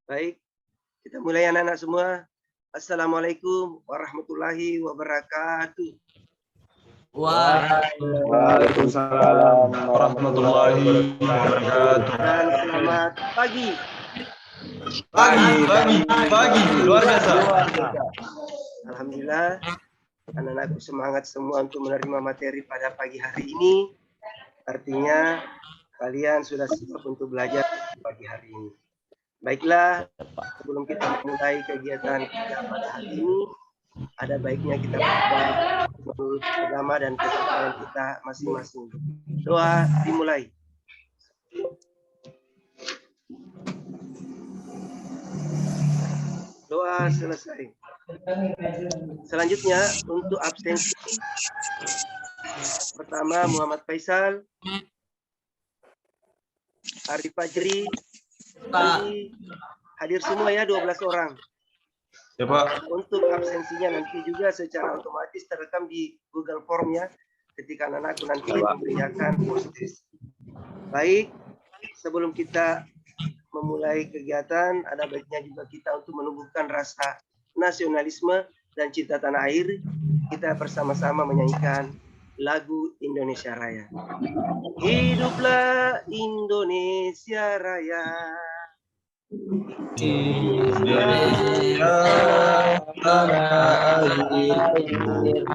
Baik, kita mulai anak-anak semua. Assalamualaikum warahmatullahi wabarakatuh. Waalaikumsalam warahmatullahi wabarakatuh. Dan selamat pagi. Pagi, luar biasa. Alhamdulillah, anak-anakku semangat semua untuk menerima materi pada pagi hari ini. Artinya kalian sudah siap untuk belajar pagi hari ini. Baiklah, sebelum kita mulai kegiatan kita pada hari ini, ada baiknya kita berdoa menurut agama dan kepercayaan kita masing-masing. Doa dimulai. Doa selesai. Selanjutnya untuk absensi, pertama Muhammad Faisal, Arif Fajri, hadir semua ya 12 orang. Ya Pak. Untuk absensinya nanti juga secara otomatis terekam di Google Form ya, ketika anak-anakku nanti mengerjakan post-test. Baik, sebelum kita memulai kegiatan, ada baiknya juga kita untuk menumbuhkan rasa nasionalisme dan cinta tanah air. Kita bersama-sama menyanyikan lagu Indonesia Raya. Hiduplah Indonesia Raya. Indonesia tanah air, Indonesia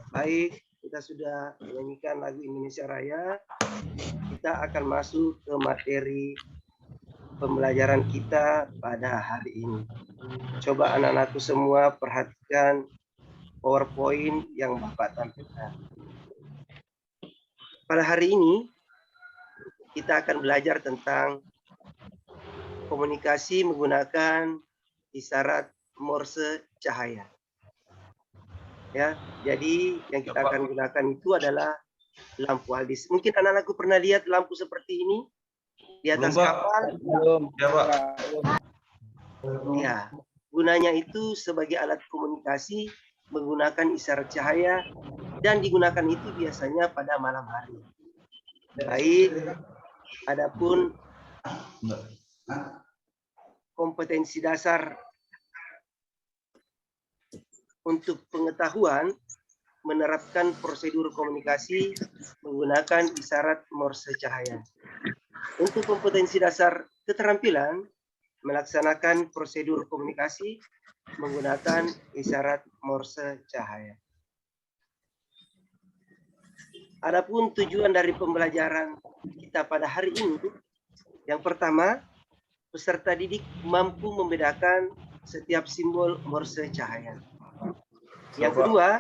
Baik, kita sudah menyanyikan lagu Indonesia Raya. Kita akan masuk ke materi pembelajaran kita pada hari ini. Coba anak-anakku semua perhatikan PowerPoint yang Bapak tampilkan. Pada hari ini kita akan belajar tentang komunikasi menggunakan isyarat Morse cahaya. Ya, jadi yang kita akan gunakan itu adalah lampu halus. Mungkin anak-anakku pernah lihat lampu seperti ini di atas kapal? Belum. Ya Pak. Ya, gunanya itu sebagai alat komunikasi menggunakan isyarat cahaya dan digunakan itu biasanya pada malam hari. Baik, adapun kompetensi dasar untuk pengetahuan menerapkan prosedur komunikasi menggunakan isyarat Morse cahaya. Untuk kompetensi dasar keterampilan melaksanakan prosedur komunikasi menggunakan isyarat Morse cahaya. Adapun tujuan dari pembelajaran kita pada hari ini, yang pertama, peserta didik mampu membedakan setiap simbol Morse cahaya. Yang kedua,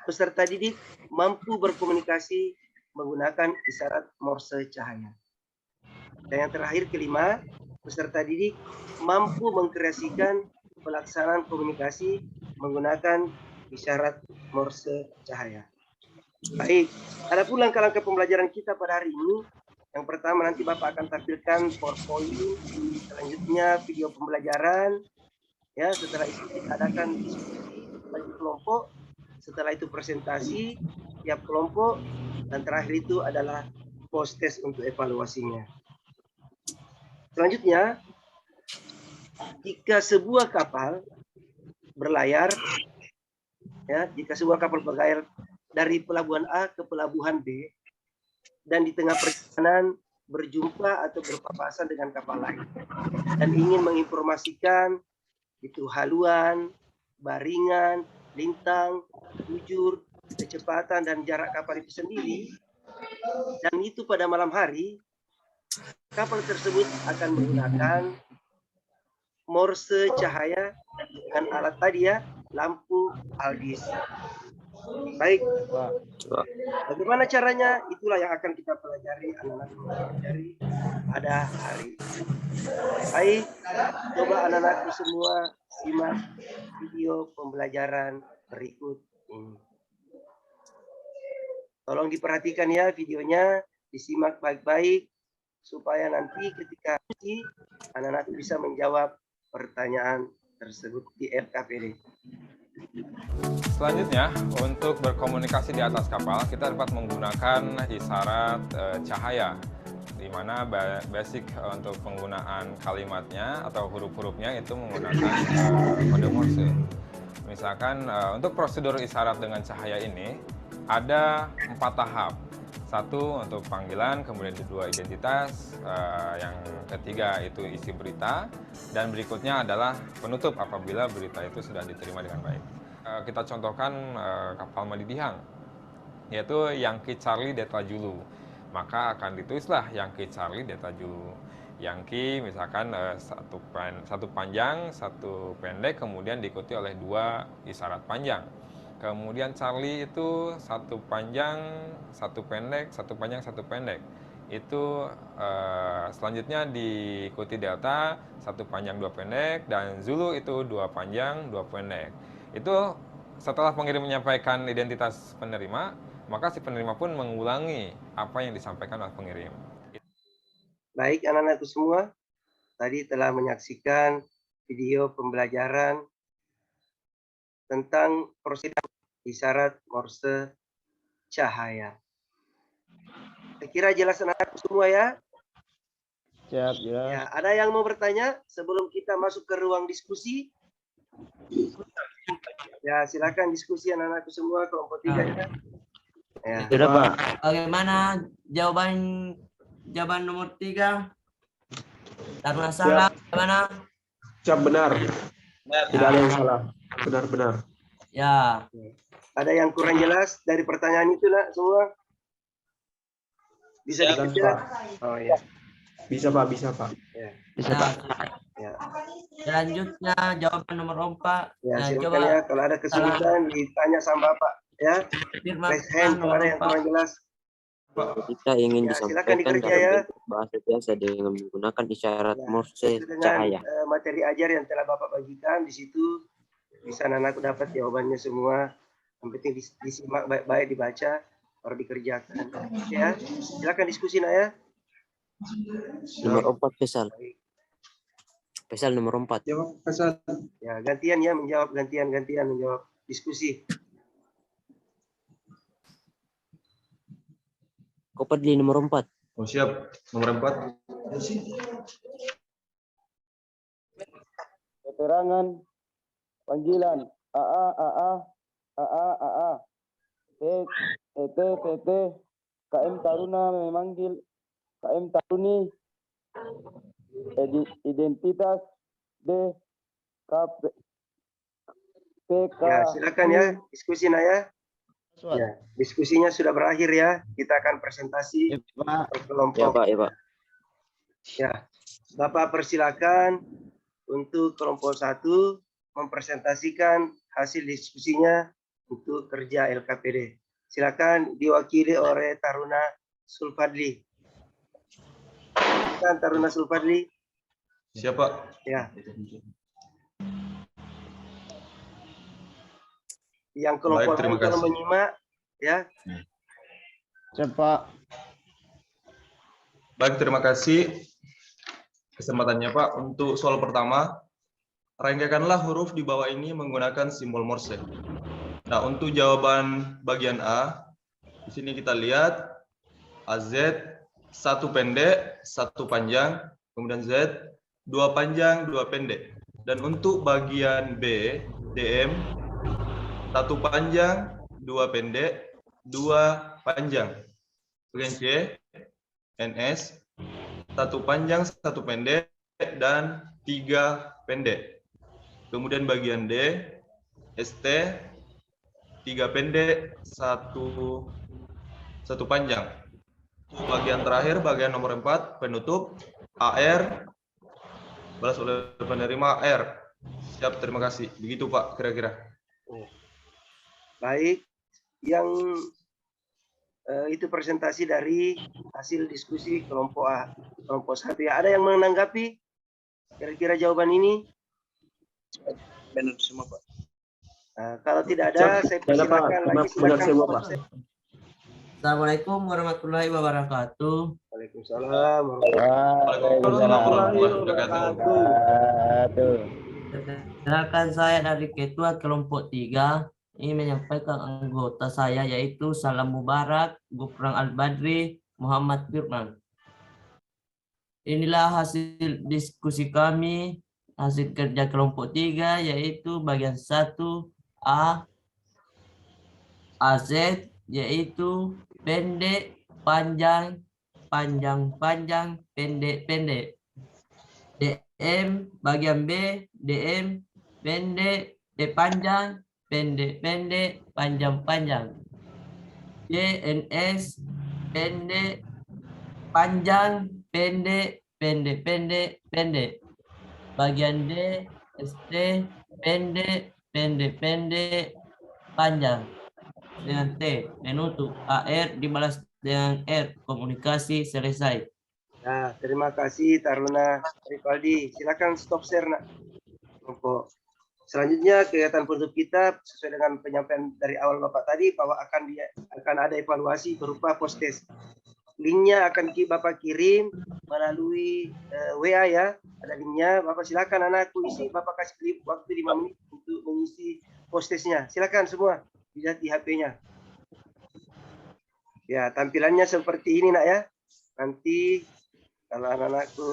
peserta didik mampu berkomunikasi menggunakan isyarat Morse cahaya. Dan yang terakhir, kelima, peserta didik mampu mengkreasikan pelaksanaan komunikasi menggunakan isyarat Morse cahaya. Baik, adapun langkah-langkah pembelajaran kita pada hari ini, yang pertama nanti Bapak akan tampilkan PowerPoint, selanjutnya video pembelajaran, ya, setelah itu kita adakan diskusi bagi kelompok, setelah itu presentasi tiap kelompok, dan terakhir itu adalah post-test untuk evaluasinya. Selanjutnya, jika sebuah kapal berlayar, ya, jika sebuah kapal berlayar dari pelabuhan A ke pelabuhan B, dan di tengah perjalanan berjumpa atau berpapasan dengan kapal lain, dan ingin menginformasikan itu haluan, baringan, lintang, bujur, kecepatan dan jarak kapal itu sendiri, dan itu pada malam hari, kapal tersebut akan menggunakan Morse cahaya dengan alat tadi ya, lampu aldis. Baik, bagaimana caranya? Itulah yang akan kita pelajari, anak-anak pelajari pada hari ini. Baik, coba anak-anakku semua simak video pembelajaran berikut ini. Tolong diperhatikan ya videonya, disimak baik-baik supaya nanti ketika anak-anak bisa menjawab pertanyaan tersebut di LKPD. Selanjutnya, untuk berkomunikasi di atas kapal, kita dapat menggunakan isyarat cahaya, di mana basic untuk penggunaan kalimatnya atau huruf-hurufnya itu menggunakan kode Morse. Misalkan untuk prosedur isyarat dengan cahaya ini ada 4 tahap. 1 untuk panggilan, kemudian 2 identitas, yang ketiga itu isi berita, dan berikutnya adalah penutup apabila berita itu sudah diterima dengan baik. Kita contohkan kapal Madidihang, yaitu Yankee Charlie Delta Zulu. Maka akan ditulislah Yankee Charlie Delta Zulu. Yankee misalkan satu panjang, satu pendek, kemudian diikuti oleh 2 isyarat panjang. Kemudian Charlie itu satu panjang, satu pendek, satu panjang, satu pendek. Itu selanjutnya diikuti Delta, satu panjang, 2 pendek, dan Zulu itu 2 panjang, 2 pendek. Itu setelah pengirim menyampaikan identitas penerima, maka si penerima pun mengulangi apa yang disampaikan oleh pengirim. Baik anak-anakku semua, tadi telah menyaksikan video pembelajaran tentang prosedur isyarat Morse cahaya. Saya kira jelas anak-anakku semua ya? Siap, ya. Ya, ada yang mau bertanya sebelum kita masuk ke ruang diskusi? Ya, silakan diskusi anak-anakku semua kelompok 3 ya. Ya. Sudah, Pak. Bagaimana jawaban nomor 3? Karena salah, bagaimana? Siap, benar. Tidak ada yang salah. Benar-benar. Ya. Ada yang kurang jelas dari pertanyaan itu lah semua? Bisa dijelaskan? Oh ya. Bisa, Pak. Bisa, Pak. Ya. Bisa, Pak. Ya. Selanjutnya jawaban nomor 4. Ya, Nah, silakan coba ya kalau ada kesulitan ditanya sama Bapak ya. Raise hand kalau ada yang kurang jelas. Kita ingin Ya, silakan disampaikan dikerja dalam ya. bentuk bahasa biasa dengan menggunakan isyarat Ya, Morse dengan cahaya. materi ajar yang telah Bapak bagikan di situ bisa anak dapat jawabannya semua. Yang penting disimak baik-baik, dibaca, baru dikerjakan. Ya, silakan diskusi nak ya. Nomor 4 Faisal. Faisal nomor 4. Jawab, Faisal. Ya, gantian ya menjawab, gantian menjawab diskusi. Kopadli nomor 4. Oh, siap. Nomor 4. Keterangan panggilan AA PT KM Taruna memanggil KM Taruni identitas D PK. Ya, silakan ya diskusi nak ya. Ya, diskusinya sudah berakhir ya. Kita akan presentasi per Ya, kelompok. Pak. Ya, Pak. Ya, Bapak persilakan untuk kelompok 1 mempresentasikan hasil diskusinya untuk kerja LKPD. Silakan diwakili oleh Taruna Sulfadli. Silakan Taruna Sulfadli. Siap, Pak. Ya. Yang kelompok Baik, terima lain kalau kasih. menyimak ya. Cepat. Baik, terima kasih kesempatannya, Pak. Untuk soal pertama, rangkaikanlah huruf di bawah ini menggunakan simbol Morse. Nah, untuk jawaban bagian A, di sini kita lihat AZ 1 pendek, 1 panjang, kemudian Z 2 panjang, 2 pendek. Dan untuk bagian B, DM 1 panjang, 2 pendek, 2 panjang. Bagian C, NS 1 panjang, 1 pendek, dan 3 pendek. Kemudian bagian D, ST 3 pendek, 1 panjang. Bagian terakhir, bagian nomor 4, penutup AR balas oleh penerima R. Siap, terima kasih. Begitu Pak, kira-kira. Baik, yang itu presentasi dari hasil diskusi kelompok A, kelompok 1 ya. Ada yang menanggapi kira-kira jawaban ini? Benar semua, Pak. Nah, kalau tidak ada, saya persilakan lagi. Benar semua, Pak. Assalamualaikum warahmatullahi wabarakatuh. Waalaikumsalam Waalaikumsalam warahmatullahi wabarakatuh. Perkenalkan saya dari Ketua Kelompok 3. Ini menyampaikan anggota saya yaitu Salam Mubarak, Gufran Al-Badri, Muhammad Firman. Inilah hasil diskusi kami, hasil kerja kelompok 3 yaitu bagian 1A, AZ yaitu pendek, panjang, panjang-panjang, pendek-pendek. DM bagian B, DM pendek, panjang, pendek-pendek, panjang-panjang. JNS pendek, panjang, pendek, pendek-pendek, pendek. Bagian D, ST pendek, pendek-pendek, panjang. Dengan T, menutup. AR dibalas dengan R, komunikasi selesai. Nah, terima kasih Taruna Rivaldi. Silakan stop share nak. Kelompok. Selanjutnya kegiatan penutup kita sesuai dengan penyampaian dari awal Bapak tadi bahwa akan ada evaluasi berupa post test. Linknya akan Bapak kirim melalui WA ya. Ada linknya. Bapak silakan anakku isi. Bapak kasih waktu 5 menit untuk mengisi post testnya. Silakan semua lihat di HP-nya. Ya, tampilannya seperti ini nak ya. Nanti kalau anak-anakku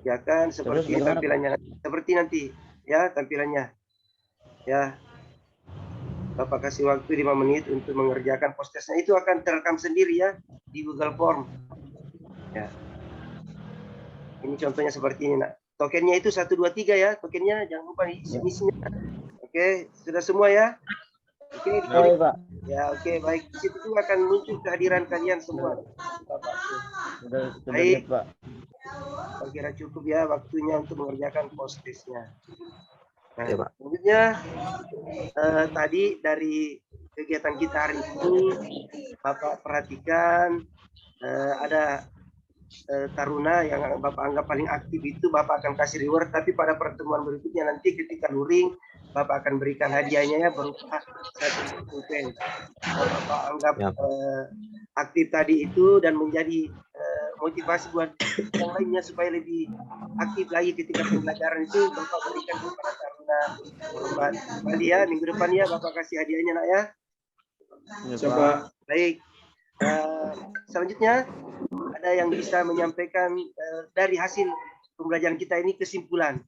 ya kan seperti tampilannya seperti nanti ya tampilannya ya. Bapak kasih waktu 5 menit untuk mengerjakan post testnya. Itu akan terekam sendiri ya di Google Form ya. Ini contohnya seperti ini nak. Tokennya itu 1 2 3 ya, tokennya jangan lupa isinya. Oke, sudah semua ya. Oke, Pak. Ya, oke, baik. Di situ juga akan muncul kehadiran kalian semua. Bapak. Baik, Pak. Saya kira cukup ya waktunya untuk mengerjakan post testnya. Nah, selanjutnya tadi dari kegiatan kita hari ini, Bapak perhatikan ada taruna yang Bapak anggap paling aktif itu Bapak akan kasih reward, tapi pada pertemuan berikutnya nanti ketika luring Bapak akan berikan hadiahnya ya berupa satu pulpen. Bapak anggap aktif tadi itu dan menjadi motivasi buat yang lainnya supaya lebih aktif lagi ketika pembelajaran itu. Bapak berikan kepada taruna kembali ya minggu depan ya Bapak kasih hadiahnya nak ya. Coba. Baik. Selanjutnya ada yang bisa menyampaikan dari hasil pembelajaran kita ini kesimpulan.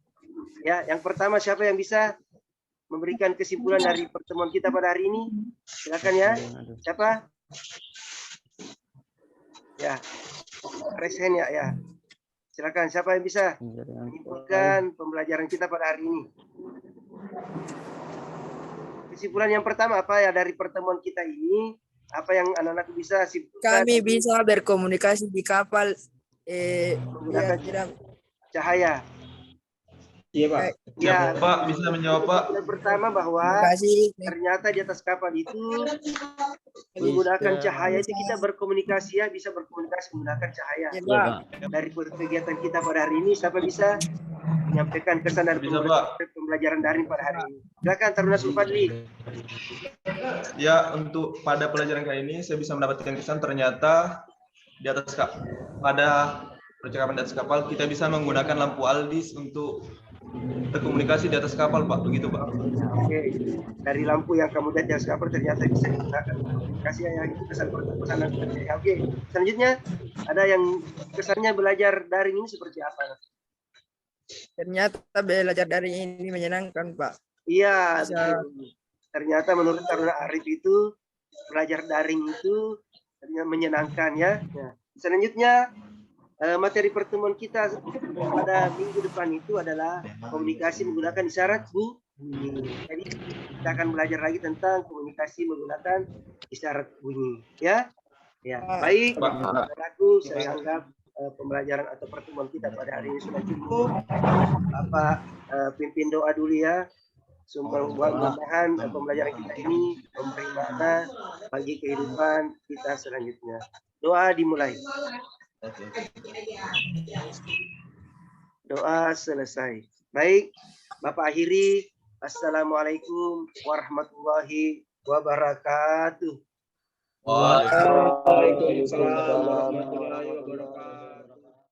Ya, yang pertama siapa yang bisa memberikan kesimpulan dari pertemuan kita pada hari ini? Silakan ya. Siapa? Ya. Raise hand ya. Silakan siapa yang bisa menyimpulkan pembelajaran kita pada hari ini? Kesimpulan yang pertama apa ya dari pertemuan kita ini? Apa yang anak-anak bisa simpulkan? Kami bisa berkomunikasi di kapal menggunakan cahaya. Iya, Pak. Ya, Pak, bisa menjawab, Pak? yang pertama bahwa ternyata di atas kapal itu menggunakan cahaya itu kita berkomunikasi ya, bisa berkomunikasi menggunakan cahaya. Ya, Pak. Dari kegiatan kita pada hari ini, siapa bisa menyampaikan kesan dari pembelajaran daring pada hari ini? Silakan Taruna Sulfadli. Ya, untuk pada pelajaran kali ini saya bisa mendapatkan kesan ternyata di atas pada percakapan di atas kapal kita bisa menggunakan lampu aldis untuk berkomunikasi di atas kapal, Pak. Begitu, Pak. Oke. Dari lampu yang kamu lihat di atas kapal ternyata bisa digunakan. Kasih ya itu kesan pertemuan. Oke. Selanjutnya ada yang kesannya belajar daring ini seperti apa? Ternyata belajar daring ini menyenangkan, Pak. Iya. Ternyata menurut Taruna Arif itu belajar daring itu ternyata menyenangkan ya. Nah, selanjutnya materi pertemuan kita pada minggu depan itu adalah komunikasi menggunakan isyarat bunyi. Jadi kita akan belajar lagi tentang komunikasi menggunakan isyarat bunyi. Ya, baik. Aku saya anggap pembelajaran atau pertemuan kita pada hari ini sudah cukup. Bapak pimpin doa dulu ya. Mudah-mudahan pembelajaran kita ini memberi makna bagi kehidupan kita selanjutnya. Doa dimulai. Doa selesai. Baik, Bapak akhiri. Assalamualaikum warahmatullahi wabarakatuh. Waalaikumsalam. Waalaikumsalam warahmatullahi wabarakatuh.